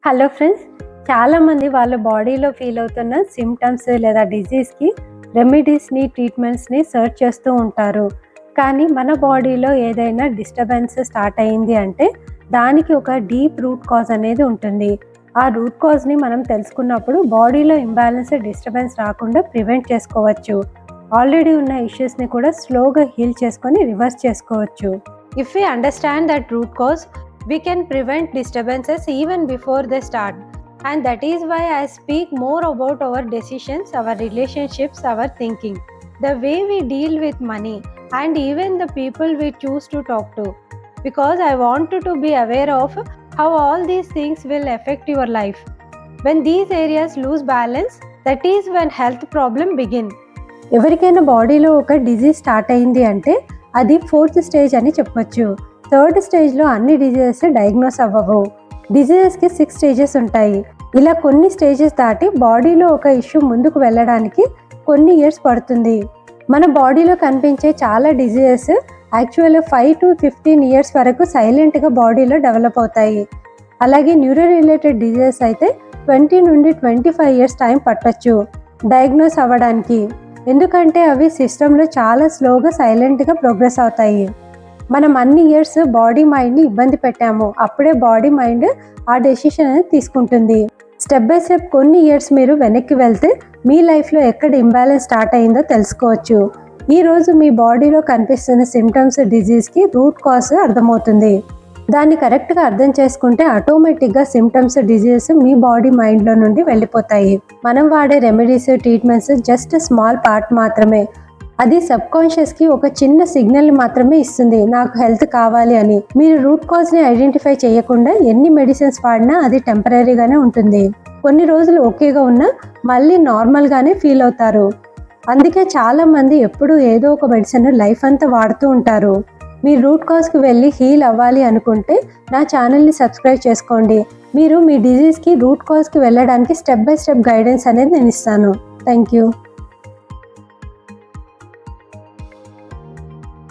Hello friends, చాలామంది వాళ్ళ బాడీలో ఫీల్ అవుతున్న సిమ్టమ్స్ లేదా డిజీజ్కి రెమెడీస్ని ట్రీట్మెంట్స్ని సర్చ్ చేస్తూ ఉంటారు. కానీ మన బాడీలో ఏదైనా డిస్టర్బెన్స్ స్టార్ట్ అయ్యింది అంటే దానికి ఒక డీప్ రూట్ కాజ్ అనేది ఉంటుంది. ఆ రూట్ కాజ్ని మనం తెలుసుకున్నప్పుడు బాడీలో ఇంబ్యాలెన్స్ డిస్టర్బెన్స్ రాకుండా ప్రివెంట్ చేసుకోవచ్చు. ఆల్రెడీ ఉన్న ఇష్యూస్ని కూడా స్లోగా హీల్ చేసుకొని రివర్స్ చేసుకోవచ్చు. If we understand that root cause, we can prevent disturbances even before they start. And that is why I speak more about our decisions, our relationships, our thinking, the way we deal with money, and even the people we choose to talk to. Because I want you to be aware of how all these things will affect your life. When these areas lose balance, that is when health problem begin. ఎవరికైనా బాడీలో ఒక disease start అయింది అంటే అది 4th stage అని చెప్పొచ్చు. 3rd స్టేజ్లో అన్ని డిజీజెస్ డయాగ్నోస్ అవ్వవు. డిజీజెస్కి 6 స్టేజెస్ ఉంటాయి. ఇలా కొన్ని స్టేజెస్ దాటి బాడీలో ఒక ఇష్యూ ముందుకు వెళ్ళడానికి కొన్ని ఇయర్స్ పడుతుంది. మన బాడీలో కనిపించే చాలా డిజీజెస్ యాక్చువల్గా 5 to 15 ఇయర్స్ వరకు సైలెంట్గా బాడీలో డెవలప్ అవుతాయి. అలాగే న్యూరో రిలేటెడ్ డిజీజెస్ అయితే 20 నుండి 25 ఇయర్స్ టైం పట్టొచ్చు డయాగ్నోస్ అవ్వడానికి. ఎందుకంటే అవి సిస్టంలో చాలా స్లోగా సైలెంట్గా ప్రోగ్రెస్ అవుతాయి. మనం అన్ని ఇయర్స్ బాడీ మైండ్ని ఇబ్బంది పెట్టాము, అప్పుడే బాడీ మైండ్ ఆ డెసిషన్ అనేది తీసుకుంటుంది. స్టెప్ బై స్టెప్ కొన్ని ఇయర్స్ మీరు వెనక్కి వెళ్తే మీ లైఫ్లో ఎక్కడ ఇంబ్యాలెన్స్ స్టార్ట్ అయిందో తెలుసుకోవచ్చు. ఈరోజు మీ బాడీలో కనిపిస్తున్న సిమ్టమ్స్ డిజీజ్కి రూట్ కాజ్ అర్థమవుతుంది. దాన్ని కరెక్ట్గా అర్థం చేసుకుంటే ఆటోమేటిక్గా సిమ్టమ్స్ డిజీజెస్ మీ బాడీ మైండ్లో నుండి వెళ్ళిపోతాయి. మనం వాడే remedies treatments just small part మాత్రమే. అది సబ్కాన్షియస్కి ఒక చిన్న సిగ్నల్ మాత్రమే ఇస్తుంది, నాకు హెల్త్ కావాలి అని. మీరు రూట్ కాజ్ని ఐడెంటిఫై చేయకుండా ఎన్ని మెడిసిన్స్ వాడినా అది టెంపరీగానే ఉంటుంది. కొన్ని రోజులు ఓకేగా ఉన్నా మళ్ళీ నార్మల్గానే ఫీల్ అవుతారు. అందుకే చాలామంది ఎప్పుడూ ఏదో ఒక మెడిసిన్ లైఫ్ అంతా వాడుతూ ఉంటారు. మీరు రూట్ కాజ్కి వెళ్ళి హీల్ అవ్వాలి అనుకుంటే నా ఛానల్ని సబ్స్క్రైబ్ చేసుకోండి. మీరు మీ డిజీజ్కి రూట్ కాజ్కి వెళ్ళడానికి స్టెప్ బై స్టెప్ గైడెన్స్ అనేది నేను ఇస్తాను. Thank you.